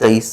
23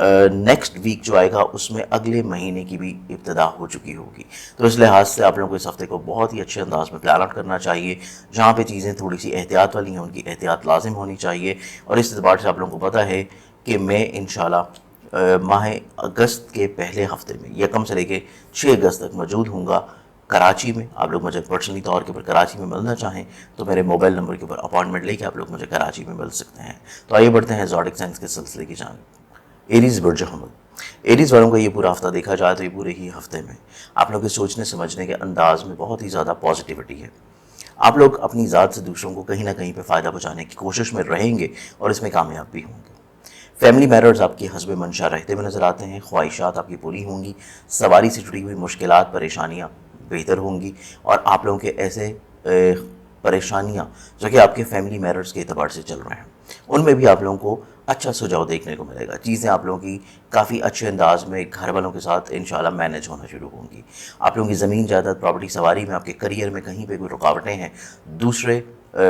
next week جو آئے گا اس میں اگلے مہینے کی بھی ابتدا ہو چکی ہوگی. تو اس لحاظ سے آپ لوگوں کو اس ہفتے کو بہت ہی اچھے انداز میں پلان آؤٹ کرنا چاہیے. جہاں پہ چیزیں تھوڑی سی احتیاط والی ہیں ان کی احتیاط لازم ہونی چاہیے. اور اس اعتبار سے آپ لوگوں کو پتہ ہے کہ میں انشاءاللہ ماہ اگست کے پہلے ہفتے میں 1 سے لے کے 6 اگست تک موجود ہوں گا کراچی میں. آپ لوگ مجھے پرسنلی طور کے اوپر کراچی میں ملنا چاہیں تو میرے موبائل نمبر کے اوپر اپائنٹمنٹ لے کے آپ لوگ مجھے کراچی میں مل سکتے ہیں. تو آئیے بڑھتے ہیں زوڈک سائنس کے سلسلے کی جانب. ایریز برج حمل. ایریز والوں کا یہ پورا ہفتہ دیکھا جائے تو یہ پورے ہی ہفتے میں آپ لوگ کے سوچنے سمجھنے کے انداز میں بہت ہی زیادہ پازیٹیوٹی ہے. آپ لوگ اپنی ذات سے دوسروں کو کہیں نہ کہیں پہ فائدہ پہنچانے کی کوشش میں رہیں گے اور اس میں کامیاب بھی ہوں گے. فیملی میٹرز آپ کی حسب منشا رہتے ہوئے نظر آتے ہیں. خواہشات آپ کی پوری ہوں گی. سواری سے جڑی ہوئی مشکلات پریشانیاں بہتر ہوں گی. اور آپ لوگوں کے ایسے پریشانیاں جو کہ آپ کے فیملی میٹرز کے اعتبار سے چل رہے ہیں ان میں بھی آپ لوگوں کو اچھا سجاؤ دیکھنے کو ملے گا. چیزیں آپ لوگوں کی کافی اچھے انداز میں گھر والوں کے ساتھ انشاءاللہ مینیج ہونا شروع ہوں گی. آپ لوگوں کی زمین جائیداد پراپرٹی سواری میں آپ کے کریئر میں کہیں پہ کوئی رکاوٹیں ہیں, دوسرے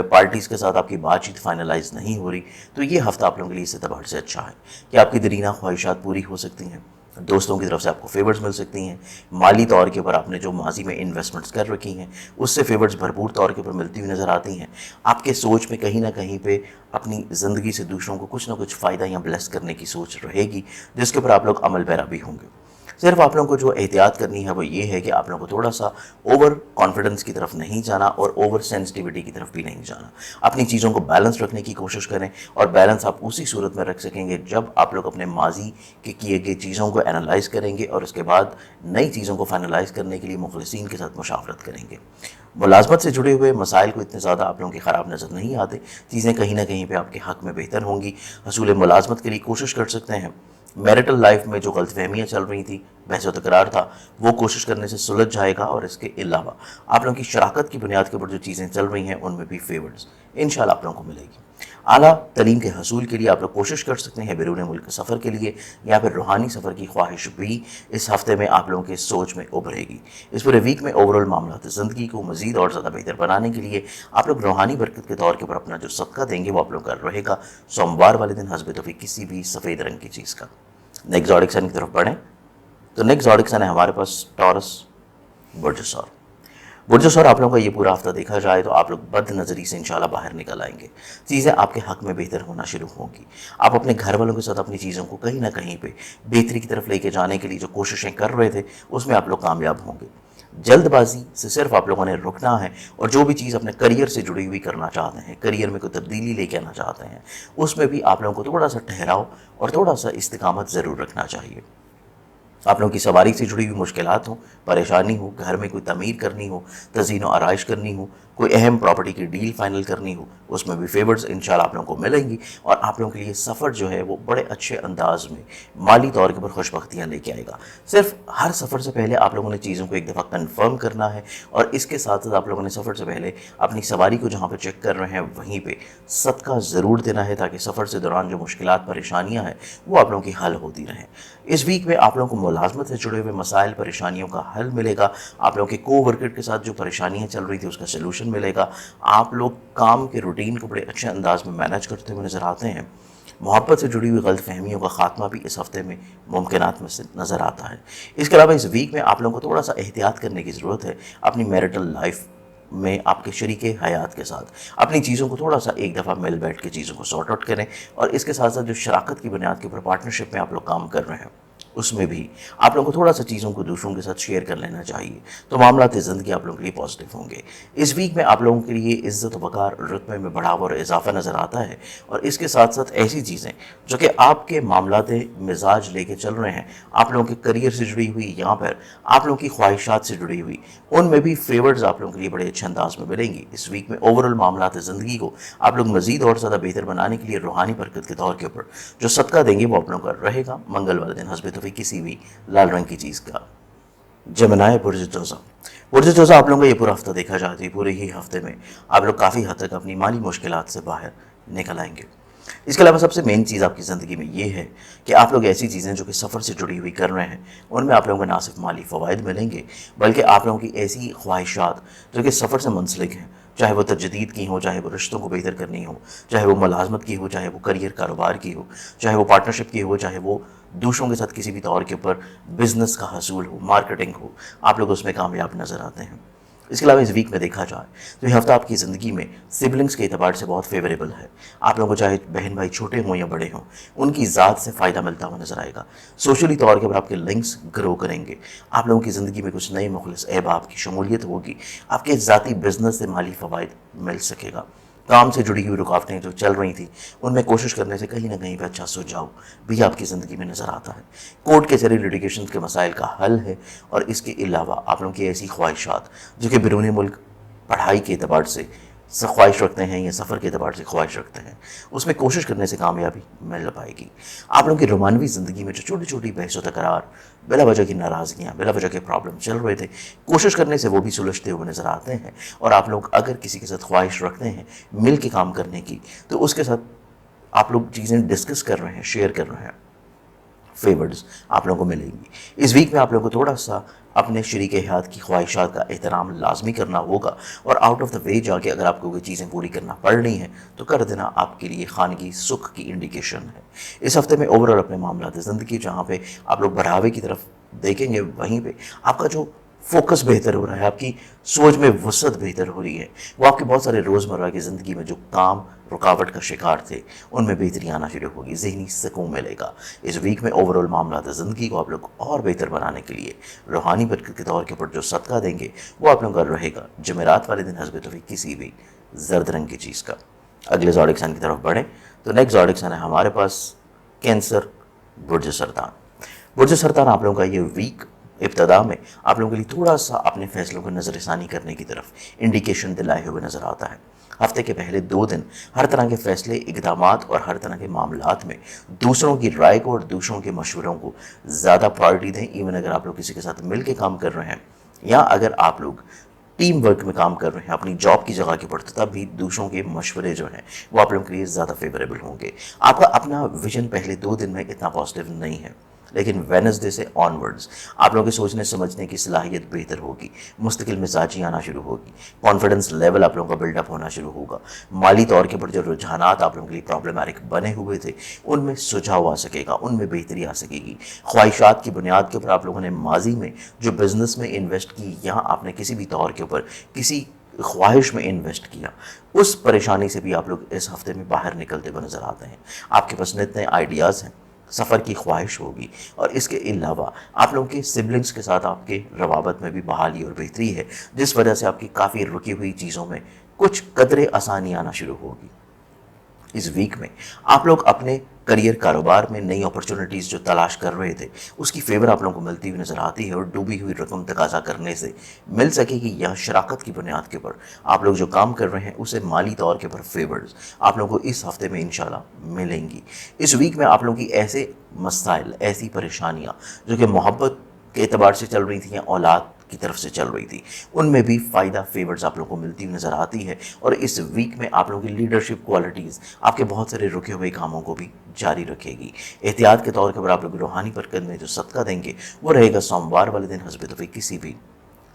پارٹیز کے ساتھ آپ کی بات چیت فائنلائز نہیں ہو رہی, تو یہ ہفتہ آپ لوگوں کے لیے اس اعتبار سے اچھا ہے کہ آپ کی درینہ خواہشات پوری ہو سکتی ہیں. دوستوں کی طرف سے آپ کو فیورز مل سکتی ہیں. مالی طور کے اوپر آپ نے جو ماضی میں انویسٹمنٹس کر رکھی ہیں اس سے فیورز بھرپور طور کے اوپر ملتی ہوئی نظر آتی ہیں. آپ کے سوچ میں کہیں نہ کہیں پہ اپنی زندگی سے دوسروں کو کچھ نہ کچھ فائدہ یا بلیس کرنے کی سوچ رہے گی جس کے اوپر آپ لوگ عمل پیرا بھی ہوں گے. صرف آپ لوگوں کو جو احتیاط کرنی ہے وہ یہ ہے کہ آپ لوگوں کو تھوڑا سا اوور کانفیڈنس کی طرف نہیں جانا اور اوور سینسٹیوٹی کی طرف بھی نہیں جانا. اپنی چیزوں کو بیلنس رکھنے کی کوشش کریں اور بیلنس آپ اسی صورت میں رکھ سکیں گے جب آپ لوگ اپنے ماضی کے کیے گئے چیزوں کو انالائز کریں گے اور اس کے بعد نئی چیزوں کو فائنلائز کرنے کے لیے مخلصین کے ساتھ مشاورت کریں گے. ملازمت سے جڑے ہوئے مسائل کو اتنے زیادہ آپ لوگوں کے خراب نظر نہیں آتے. چیزیں کہیں نہ کہیں پہ آپ کے حق میں بہتر ہوں گی. حصول ملازمت کے لیے کوشش کر سکتے ہیں. میرٹل لائف میں جو غلط فہمیاں چل رہی تھیں, بحث و تکرار تھا, وہ کوشش کرنے سے سلجھ جائے گا. اور اس کے علاوہ آپ لوگوں کی شراکت کی بنیاد کے اوپر جو چیزیں چل رہی ہیں ان میں بھی فیورز انشاءاللہ آپ لوگوں کو ملے گی. اعلیٰ تعلیم کے حصول کے لیے آپ لوگ کوشش کر سکتے ہیں بیرون ملک سفر کے لیے یا پھر روحانی سفر کی خواہش بھی اس ہفتے میں آپ لوگوں کے سوچ میں ابھرے گی. اس پورے ویک میں اوورال معاملات زندگی کو مزید اور زیادہ بہتر بنانے کے لیے آپ لوگ روحانی برکت کے طور کے اوپر اپنا جو صدقہ دیں گے وہ آپ لوگ کا رہے گا سوموار والے دن حسب توفیق کسی بھی سفید رنگ کی چیز کا. نیکسٹ زوڈک سائن کی طرف بڑھیں تو نیکسٹ زوڈک سائن ہے ہمارے پاس ٹورس برج ثور. برج ثور آپ لوگوں کا یہ پورا ہفتہ دیکھا جائے تو آپ لوگ بد نظری سے انشاءاللہ باہر نکل آئیں گے. چیزیں آپ کے حق میں بہتر ہونا شروع ہوں گی. آپ اپنے گھر والوں کے ساتھ اپنی چیزوں کو کہیں نہ کہیں پہ بہتری کی طرف لے کے جانے کے لیے جو کوششیں کر رہے تھے اس میں آپ لوگ کامیاب ہوں گے. جلد بازی سے صرف آپ لوگوں نے رکنا ہے اور جو بھی چیز اپنے کریئر سے جڑی ہوئی کرنا چاہتے ہیں, کریئر میں کوئی تبدیلی لے کے آنا چاہتے ہیں, اس میں بھی آپ لوگوں کو تھوڑا سا ٹھہراؤ اور تھوڑا سا استقامت ضرور رکھنا چاہیے. آپ لوگوں کی سواری سے جڑی ہوئی مشکلات ہوں, پریشانی ہو, گھر میں کوئی تعمیر کرنی ہو, تزئین و آرائش کرنی ہو, کوئی اہم پراپرٹی کی ڈیل فائنل کرنی ہو, اس میں بھی فیورز انشاءاللہ آپ لوگوں کو ملیں گی. اور آپ لوگوں کے لیے سفر جو ہے وہ بڑے اچھے انداز میں مالی طور کے اوپر خوش بختیاں لے کے آئے گا. صرف ہر سفر سے پہلے آپ لوگوں نے چیزوں کو ایک دفعہ کنفرم کرنا ہے اور اس کے ساتھ ساتھ آپ لوگوں نے سفر سے پہلے اپنی سواری کو جہاں پہ چیک کر رہے ہیں وہیں پہ صدقہ ضرور دینا ہے تاکہ سفر سے دوران جو مشکلات پریشانیاں ہیں وہ آپ لوگوں کی حل ہوتی رہیں. اس ویک میں آپ لوگوں کو ملازمت سے جڑے ہوئے مسائل پریشانیوں کا حل ملے گا. آپ لوگوں کے کو ورکر کے ساتھ جو پریشانیاں چل رہی تھی اس کا سلوشن ملے گا. آپ لوگ کام کے روٹین کو بڑے اچھے انداز میں مینیج کرتے ہوئے نظر آتے ہیں. محبت سے جڑی ہوئی غلط فہمیوں کا خاتمہ بھی اس ہفتے میں ممکنات میں سے نظر آتا ہے. اس کے علاوہ اس ویک میں آپ لوگوں کو تھوڑا سا احتیاط کرنے کی ضرورت ہے اپنی میرٹل لائف میں. آپ کے شریک حیات کے ساتھ اپنی چیزوں کو تھوڑا سا ایک دفعہ مل بیٹھ کے چیزوں کو سارٹ آؤٹ کریں. اور اس کے ساتھ ساتھ جو شراکت کی بنیاد کے اوپر پارٹنرشپ میں آپ لوگ کام کر رہے ہیں اس میں بھی آپ لوگوں کو تھوڑا سا چیزوں کو دوسروں کے ساتھ شیئر کر لینا چاہیے تو معاملات زندگی آپ لوگوں کے لیے پازیٹیو ہوں گے. اس ویک میں آپ لوگوں کے لیے عزت و وقار رتبے میں بڑھاوا اور اضافہ نظر آتا ہے. اور اس کے ساتھ ساتھ ایسی چیزیں جو کہ آپ کے معاملات مزاج لے کے چل رہے ہیں, آپ لوگوں کے کریئر سے جڑی ہوئی, یہاں پر آپ لوگوں کی خواہشات سے جڑی ہوئی, ان میں بھی فیورز آپ لوگوں کے لیے بڑے اچھے انداز میں ملیں گی. اس ویک میں اوورال معاملات زندگی کو آپ لوگ مزید اور زیادہ بہتر بنانے کے لیے روحانی برکت کے طور کے اوپر جو صدقہ دیں گے وہ آپ لوگوں کا رہے گا منگل والے دن حسب توفیق کسی بھی لال رنگ کی چیز کا. جمنائے برج جوزا. برج جوزا آپ لوگوں کا یہ پورا ہفتہ دیکھا جاتا ہے. پورے ہی ہفتے میں آپ لوگ کافی حد تک اپنی مالی مشکلات سے باہر نکل آئیں گے. اس کے علاوہ سب سے مین چیز آپ کی زندگی میں یہ ہے کہ آپ لوگ ایسی چیزیں جو کہ سفر سے جڑی ہوئی کر رہے ہیں ان میں آپ لوگوں کو نہ صرف مالی فوائد ملیں گے بلکہ آپ لوگوں کی ایسی خواہشات جو کہ سفر سے منسلک ہیں, چاہے وہ تجدید کی ہوں، چاہے وہ رشتوں کو بہتر کرنی ہو، چاہے وہ ملازمت کی ہو، چاہے وہ کریئر کاروبار کی ہو، چاہے وہ پارٹنرشپ کی ہو، چاہے وہ دوسروں کے ساتھ کسی بھی طور کے اوپر بزنس کا حصول ہو، مارکیٹنگ ہو، آپ لوگ اس میں کامیاب نظر آتے ہیں۔ اس کے علاوہ اس ویک میں دیکھا جائے تو یہ ہفتہ آپ کی زندگی میں سبلنگس کے اعتبار سے بہت فیوریبل ہے۔ آپ لوگوں کو چاہے بہن بھائی چھوٹے ہوں یا بڑے ہوں، ان کی ذات سے فائدہ ملتا ہوا نظر آئے گا۔ سوشلی طور کے اوپر آپ کے لنکس گرو کریں گے۔ آپ لوگوں کی زندگی میں کچھ نئے مخلص احباب کی شمولیت ہوگی۔ آپ کے ذاتی بزنس سے مالی فوائد مل سکے گا۔ کام سے جڑی ہوئی رکاوٹیں جو چل رہی تھیں، ان میں کوشش کرنے سے کہیں نہ کہیں پہ اچھا سجاؤ بھی آپ کی زندگی میں نظر آتا ہے۔ کورٹ کے ذریعے لیٹیگیشن کے مسائل کا حل ہے، اور اس کے علاوہ آپ لوگوں کی ایسی خواہشات جو کہ بیرون ملک پڑھائی کے اعتبار سے خواہش رکھتے ہیں یا سفر کے اعتبار سے خواہش رکھتے ہیں، اس میں کوشش کرنے سے کامیابی مل پائے گی۔ آپ لوگوں کی رومانوی زندگی میں جو چھوٹی چھوٹی بحث و تکرار، بلا وجہ کی ناراضگیاں، بلا وجہ کے پرابلم چل رہے تھے، کوشش کرنے سے وہ بھی سلجھتے ہوئے نظر آتے ہیں۔ اور آپ لوگ اگر کسی کے ساتھ خواہش رکھتے ہیں مل کے کام کرنے کی، تو اس کے ساتھ آپ لوگ چیزیں ڈسکس کر رہے ہیں، شیئر کر رہے ہیں، فیورز آپ لوگوں کو ملیں گی۔ اس ویک میں آپ لوگوں کو تھوڑا سا اپنے شریک حیات کی خواہشات کا احترام لازمی کرنا ہوگا، اور آؤٹ آف دا وے جا کے اگر آپ کو کوئی چیزیں پوری کرنا پڑ رہی ہیں تو کر دینا آپ کے لیے خانگی سکھ کی انڈیکیشن ہے۔ اس ہفتے میں اوور آل اپنے معاملات زندگی جہاں پہ آپ لوگ بڑھاوے کی طرف دیکھیں گے، وہیں پہ آپ کا جو فوکس بہتر ہو رہا ہے، آپ کی سوچ میں وسعت بہتر ہو رہی ہے، وہ آپ کے بہت سارے روزمرہ کی زندگی میں جو کام رکاوٹ کا شکار تھے ان میں بہتری آنا شروع ہوگی، ذہنی سکون ملے گا۔ اس ویک میں اوور آل معاملات زندگی کو آپ لوگ اور بہتر بنانے کے لیے روحانی برکت کے طور کے اوپر جو صدقہ دیں گے وہ آپ لوگوں کا رہے گا جمعرات والے دن حسب توفیق کسی بھی زرد رنگ کی چیز کا۔ اگلے زوڈک سائن کی طرف بڑھیں تو نیکسٹ زوڈک سائن ہے ہمارے پاس کینسر، برج سرطان۔ برج سرطان آپ لوگوں کا یہ ویک ابتدا میں آپ لوگوں کے لیے تھوڑا سا اپنے فیصلوں کو نظر ثانی کرنے کی طرف انڈیکیشن دلائے ہوئے نظر آتا ہے۔ ہفتے کے پہلے 2 دن ہر طرح کے فیصلے، اقدامات اور ہر طرح کے معاملات میں دوسروں کی رائے کو اور دوسروں کے مشوروں کو زیادہ پرائرٹی دیں۔ ایون اگر آپ لوگ کسی کے ساتھ مل کے کام کر رہے ہیں یا اگر آپ لوگ ٹیم ورک میں کام کر رہے ہیں اپنی جاب کی جگہ کے اوپر، تب بھی دوسروں کے مشورے جو ہیں وہ آپ لوگوں کے لیے زیادہ فیوریبل ہوں گے۔ آپ کا اپنا ویژن پہلے 2 دن میں اتنا پازیٹیو نہیں ہے، لیکن وینسڈے سے آنورڈز آپ لوگوں کے سوچنے سمجھنے کی صلاحیت بہتر ہوگی، مستقل مزاجی آنا شروع ہوگی، کانفیڈنس لیول آپ لوگوں کا بلڈ اپ ہونا شروع ہوگا۔ مالی طور کے اوپر جو رجحانات آپ لوگوں کے لیے پرابلمٹک بنے ہوئے تھے ان میں سجھاؤ آ سکے گا، ان میں بہتری آ سکے گی۔ خواہشات کی بنیاد کے اوپر آپ لوگوں نے ماضی میں جو بزنس میں انویسٹ کی یا آپ نے کسی بھی طور کے اوپر کسی خواہش میں انویسٹ کیا، اس پریشانی سے بھی آپ لوگ اس ہفتے میں باہر نکلتے ہوئے نظر آتے ہیں۔ آپ کے پاس نئے آئیڈیاز ہیں، سفر کی خواہش ہوگی، اور اس کے علاوہ آپ لوگوں کے سبلنگس کے ساتھ آپ کے روابط میں بھی بحالی اور بہتری ہے، جس وجہ سے آپ کی کافی رکی ہوئی چیزوں میں کچھ قدرے آسانی آنا شروع ہوگی۔ اس ویک میں آپ لوگ اپنے کریئر کاروبار میں نئی اپرچونٹیز جو تلاش کر رہے تھے اس کی فیور آپ لوگوں کو ملتی ہوئی نظر آتی ہے، اور ڈوبی ہوئی رقم تقاضا کرنے سے مل سکے گی، یا شراکت کی بنیاد کے اوپر آپ لوگ جو کام کر رہے ہیں اسے مالی طور کے اوپر فیورز آپ لوگوں کو اس ہفتے میں انشاءاللہ ملیں گی۔ اس ویک میں آپ لوگوں کی ایسے مسائل، ایسی پریشانیاں جو کہ محبت کے اعتبار سے چل رہی تھیں یا اولاد کی طرف سے چل رہی تھی، ان میں بھی فائدہ فیورز آپ لوگوں کو ملتی ہوئی نظر آتی ہے، اور اس ویک میں آپ لوگوں کی لیڈرشپ کوالٹیز آپ کے بہت سارے رکے ہوئے کاموں کو بھی جاری رکھے گی۔ احتیاط کے طور پر آپ لوگ روحانی برکت میں جو صدقہ دیں گے وہ رہے گا سوموار والے دن حسب توفیق کسی بھی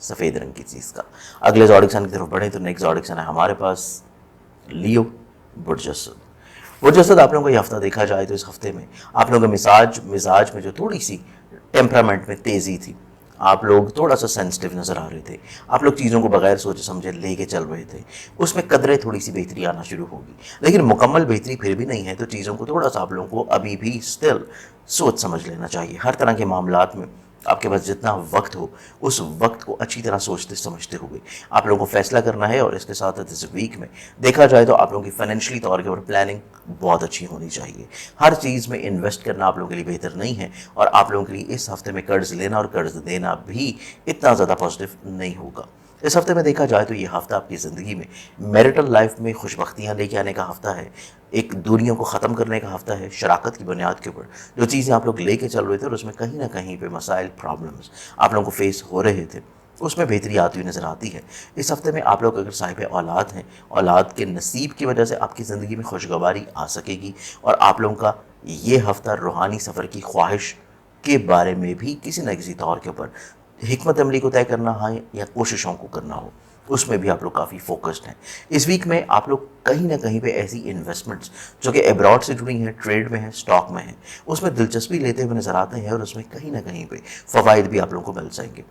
سفید رنگ کی چیز کا۔ اگلے زوڈک سائن کی طرف بڑھیں تو نیکسٹ زوڈک سائن ہے ہمارے پاس لیو، برج اسد۔ برج اسد آپ لوگوں کو یہ ہفتہ دیکھا جائے تو اس ہفتے میں آپ لوگوں کے مزاج میں جو تھوڑی سی ٹیمپرامنٹ میں تیزی تھی، آپ لوگ تھوڑا سا سینسٹیو نظر آ رہے تھے، آپ لوگ چیزوں کو بغیر سوچے سمجھے لے کے چل رہے تھے، اس میں قدرے تھوڑی سی بہتری آنا شروع ہوگی، لیکن مکمل بہتری پھر بھی نہیں ہے، تو چیزوں کو تھوڑا سا آپ لوگوں کو ابھی بھی سٹل سوچ سمجھ لینا چاہیے۔ ہر طرح کے معاملات میں آپ کے پاس جتنا وقت ہو اس وقت کو اچھی طرح سوچتے سمجھتے ہوئے آپ لوگوں کو فیصلہ کرنا ہے، اور اس کے ساتھ اس ویک میں دیکھا جائے تو آپ لوگوں کی فائنینشلی طور کے اوپر پلاننگ بہت اچھی ہونی چاہیے۔ ہر چیز میں انویسٹ کرنا آپ لوگوں کے لیے بہتر نہیں ہے، اور آپ لوگوں کے لیے اس ہفتے میں قرض لینا اور قرض دینا بھی اتنا زیادہ پازیٹیو نہیں ہوگا۔ اس ہفتے میں دیکھا جائے تو یہ ہفتہ آپ کی زندگی میں میرٹل لائف میں خوش بختیاں لے کے آنے کا ہفتہ ہے، ایک دوریوں کو ختم کرنے کا ہفتہ ہے، شراکت کی بنیاد کے اوپر جو چیزیں آپ لوگ لے کے چل رہے تھے اور اس میں کہیں نہ کہیں پہ مسائل، پرابلمز آپ لوگوں کو فیس ہو رہے تھے، اس میں بہتری آتی ہوئی نظر آتی ہے۔ اس ہفتے میں آپ لوگ اگر صاحب اولاد ہیں، اولاد کے نصیب کی وجہ سے آپ کی زندگی میں خوشگواری آ سکے گی، اور آپ لوگوں کا یہ ہفتہ روحانی سفر کی خواہش کے بارے میں بھی کسی نہ کسی طور کے اوپر حکمت عملی کو طے کرنا ہے یا کوششوں کو کرنا ہو، اس میں بھی آپ لوگ کافی فوکسڈ ہیں۔ اس ویک میں آپ لوگ کہیں نہ کہیں پہ ایسی انویسٹمنٹس جو کہ ایبراڈ سے جڑی ہیں، ٹریڈ میں ہیں، اسٹاک میں ہیں، اس میں دلچسپی لیتے ہوئے نظر آتے ہیں، اور اس میں کہیں نہ کہیں پہ فوائد بھی آپ لوگوں کو مل جائیں گے۔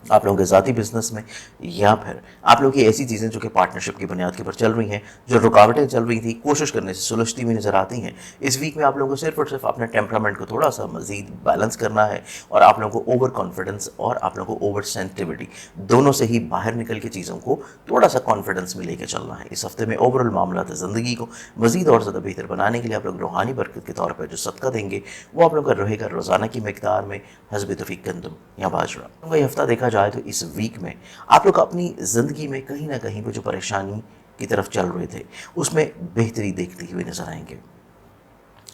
آپ لوگوں کے ذاتی بزنس میں یا پھر آپ لوگوں کی ایسی چیزیں جو کہ پارٹنرشپ کی بنیاد کے اوپر چل رہی ہیں، جو رکاوٹیں چل رہی تھیں، کوشش کرنے سے سلجھتی ہوئی نظر آتی ہیں، اس ویک میں آپ لوگوں کو صرف اور صرف اپنے ٹیمپرامنٹ کو تھوڑا سا مزید بیلنس کرنا ہے، اور آپ لوگوں کو اوور کانفیڈنس اور آپ لوگوں کو اوور سینسٹیوٹی دونوں سے ہی باہر نکل کے چیزوں کو تھوڑا سا کانفیڈنس میں لے کے چلنا ہے۔ اس ہفتے میں اوور آل معاملات زندگی کو مزید اور زیادہ بہتر بنانے کے لیے آپ لوگ روحانی برکت کے طور پر جو صدقہ دیں گے وہ آپ لوگوں کا رہے گا روزانہ کی مقدار میں حسب توفیق گندم یا باجرہ۔ یہ ہفتہ دیکھا جائے تو اس ویک میں آپ لوگ اپنی زندگی میں کہیں نہ کہیں پہ جو پریشانی کی طرف چل رہے تھے اس میں بہتری دیکھتے ہوئے نظر آئیں گے۔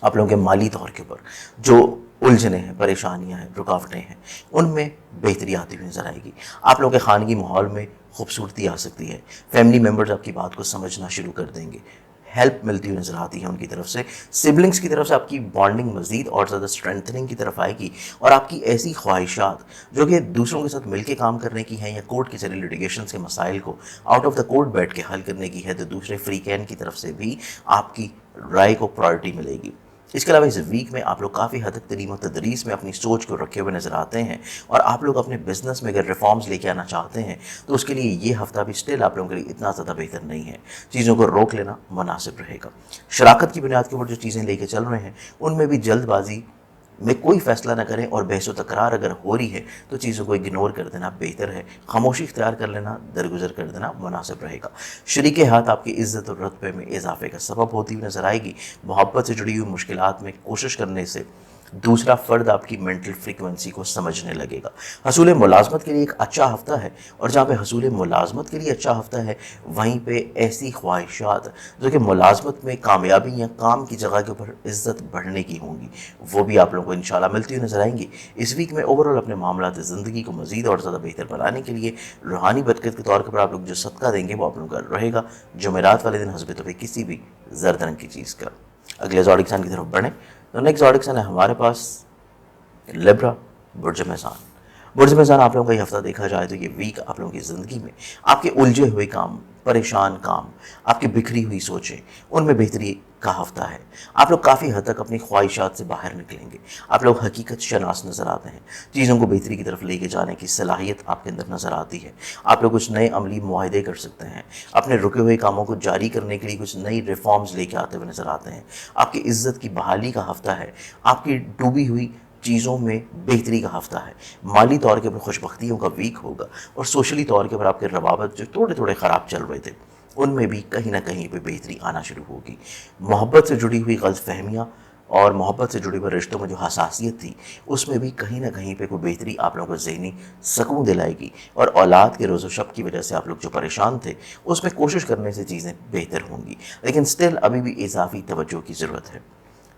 آپ لوگوں کے مالی طور کے اوپر جو الجھنیں ہیں، پریشانیاں ہیں، رکاوٹیں ہیں، ان میں بہتری آتی ہوئی نظر آئے گی۔ آپ لوگوں کے خانگی ماحول میں خوبصورتی آ سکتی ہے، فیملی ممبرز آپ کی بات کو سمجھنا شروع کر دیں گے، ہیلپ ملتی ہوئی نظر آتی ہے ان کی طرف سے، سبلنگز کی طرف سے آپ کی بانڈنگ مزید اور زیادہ اسٹرینتھننگ کی طرف آئے گی، اور آپ کی ایسی خواہشات جو کہ دوسروں کے ساتھ مل کے کام کرنے کی ہیں یا کورٹ کے ذریعے لٹیگیشنز کے مسائل کو آؤٹ آف دا کورٹ بیٹھ کے حل کرنے کی ہے، تو دوسرے فریقین کی طرف سے بھی آپ کی رائے کو پرائرٹی ملے گی۔ اس کے علاوہ اس ویک میں آپ لوگ کافی حد تک تعلیم و تدریس میں اپنی سوچ کو رکھے ہوئے نظر آتے ہیں، اور آپ لوگ اپنے بزنس میں اگر ریفارمز لے کے آنا چاہتے ہیں تو اس کے لیے یہ ہفتہ بھی سٹل آپ لوگوں کے لیے اتنا زیادہ بہتر نہیں ہے، چیزوں کو روک لینا مناسب رہے گا۔ شراکت کی بنیاد کے اوپر جو چیزیں لے کے چل رہے ہیں ان میں بھی جلد بازی میں کوئی فیصلہ نہ کریں، اور بحث و تکرار اگر ہو رہی ہے تو چیزوں کو اگنور کر دینا بہتر ہے، خاموشی اختیار کر لینا، درگزر کر دینا مناسب رہے گا۔ شریک ہاتھ آپ کی عزت اور رتبے میں اضافے کا سبب ہوتی ہوئی نظر آئے گی۔ محبت سے جڑی ہوئی مشکلات میں کوشش کرنے سے دوسرا فرد آپ کی مینٹل فریکوینسی کو سمجھنے لگے گا۔ حصول ملازمت کے لیے ایک اچھا ہفتہ ہے، اور جہاں پہ حصول ملازمت کے لیے اچھا ہفتہ ہے وہیں پہ ایسی خواہشات جو کہ ملازمت میں کامیابی یا کام کی جگہ کے اوپر عزت بڑھنے کی ہوں گی وہ بھی آپ لوگوں کو انشاءاللہ ملتی ہوئی نظر آئیں گی۔ اس ویک میں اوور آل اپنے معاملات زندگی کو مزید اور زیادہ بہتر بنانے کے لیے روحانی برکت کے طور پر آپ لوگ جو صدقہ دیں گے وہ آپ لوگوں کا رہے گا جمعرات والے دن حسب توفیق کسی بھی زرد رنگ کی چیز کا۔ اگلے زوڈک سائن کی طرف بڑھیں تو نیکسٹ زوڈک سائن ہے ہمارے پاس لیبرا، برج میزان۔ برج میزان آپ لوگوں کا یہ ہفتہ دیکھا جائے تو یہ ویک آپ لوگوں کی زندگی میں آپ کے الجھے ہوئے کام، پریشان کام، آپ کی بکھری ہوئی سوچیں، ان میں بہتری کا ہفتہ ہے۔ آپ لوگ کافی حد تک اپنی خواہشات سے باہر نکلیں گے، آپ لوگ حقیقت شناس نظر آتے ہیں، چیزوں کو بہتری کی طرف لے کے جانے کی صلاحیت آپ کے اندر نظر آتی ہے۔ آپ لوگ کچھ نئے عملی معاہدے کر سکتے ہیں، اپنے رکے ہوئے کاموں کو جاری کرنے کے لیے کچھ نئی ریفارمز لے کے آتے ہوئے نظر آتے ہیں۔ آپ کی عزت کی بحالی کا ہفتہ ہے، آپ کی ڈوبی ہوئی چیزوں میں بہتری کا ہفتہ ہے، مالی طور کے اوپر خوش بختیوں کا ویک ہوگا، اور سوشلی طور کے اوپر آپ کے روابط جو تھوڑے تھوڑے خراب چل رہے تھے ان میں بھی کہیں نہ کہیں پہ بہتری آنا شروع ہوگی۔ محبت سے جڑی ہوئی غلط فہمیاں اور محبت سے جڑے ہوئے رشتوں میں جو حساسیت تھی اس میں بھی کہیں نہ کہیں پہ کوئی بہتری آپ لوگوں کو ذہنی سکون دلائے گی، اور اولاد کے روز و شب کی وجہ سے آپ لوگ جو پریشان تھے اس میں کوشش کرنے سے چیزیں بہتر ہوں گی، لیکن سٹل ابھی بھی اضافی توجہ کی ضرورت ہے۔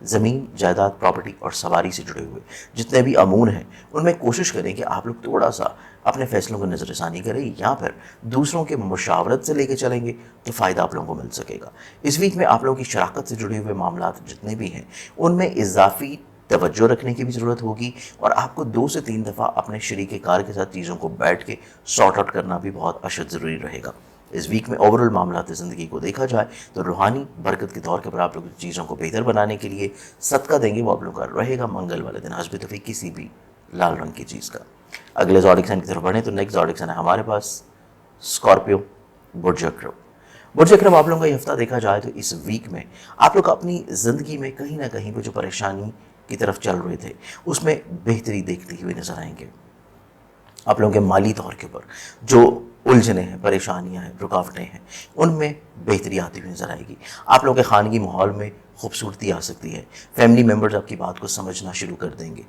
زمین، جائیداد، پراپرٹی اور سواری سے جڑے ہوئے جتنے بھی امور ہیں ان میں کوشش کریں کہ آپ لوگ تھوڑا سا اپنے فیصلوں کو نظر ثانی کریں، یا پھر دوسروں کے مشاورت سے لے کے چلیں گے تو فائدہ آپ لوگوں کو مل سکے گا۔ اس ویک میں آپ لوگوں کی شراکت سے جڑے ہوئے معاملات جتنے بھی ہیں ان میں اضافی توجہ رکھنے کی بھی ضرورت ہوگی، اور آپ کو 2 سے 3 دفعہ اپنے شریک کار کے ساتھ چیزوں کو بیٹھ کے سارٹ آؤٹ کرنا بھی بہت اشد ضروری رہے گا۔ اس ویک میں اوور آل معاملات زندگی کو دیکھا جائے تو روحانی برکت کے طور پر آپ لوگ چیزوں کو بہتر بنانے کے لیے صدقہ دیں گے وہ آپ لوگوں کا رہے گا منگل والے دن حسب توفیق کسی بھی لال رنگ کی چیز کا۔ اگلے زوڈک سائن کی طرف بڑھیں تو نیکسٹ زوڈک سائن ہے ہمارے پاس اسکارپیو، برج اکرم۔ برج اکرم آپ لوگوں کا یہ ہفتہ دیکھا جائے تو اس ویک میں آپ لوگ اپنی زندگی میں کہیں نہ کہیں پہ جو پریشانی کی طرف چل رہے تھے اس میں بہتری دیکھتے ہوئے نظر آئیں گے۔ آپ لوگوں کے مالی طور کے اوپر جو الجھنیں ہیں، پریشانیاں ہیں، رکاوٹیں ہیں، ان میں بہتری آتی ہوئی نظر آئے گی۔ آپ لوگوں کے خانگی ماحول میں خوبصورتی آ سکتی ہے، فیملی ممبرز آپ کی بات کو سمجھنا شروع کر دیں گے،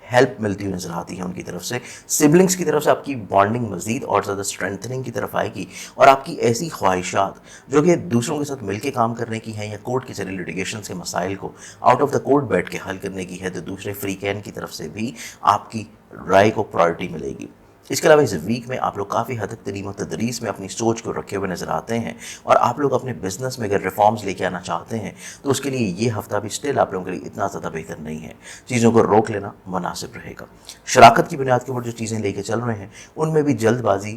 ہیلپ ملتی ہوئی نظر آتی ہے ان کی طرف سے، سبلنگز کی طرف سے آپ کی بانڈنگ مزید اور زیادہ اسٹرینتھننگ کی طرف آئے گی، اور آپ کی ایسی خواہشات جو کہ دوسروں کے ساتھ مل کے کام کرنے کی ہیں یا کورٹ کے ذریعے لٹیگیشنز کے مسائل کو آؤٹ آف دا کورٹ بیٹھ کے حل کرنے کی ہے، تو دوسرے فریقین کی طرف سے بھی آپ کی رائے کو پرائرٹی ملے گی۔ اس کے علاوہ اس ویک میں آپ لوگ کافی حد تک تعلیم و تدریس میں اپنی سوچ کو رکھے ہوئے نظر آتے ہیں، اور آپ لوگ اپنے بزنس میں اگر ریفارمز لے کے آنا چاہتے ہیں تو اس کے لیے یہ ہفتہ بھی سٹل آپ لوگوں کے لیے اتنا زیادہ بہتر نہیں ہے، چیزوں کو روک لینا مناسب رہے گا۔ شراکت کی بنیاد کے اوپر جو چیزیں لے کے چل رہے ہیں ان میں بھی جلد بازی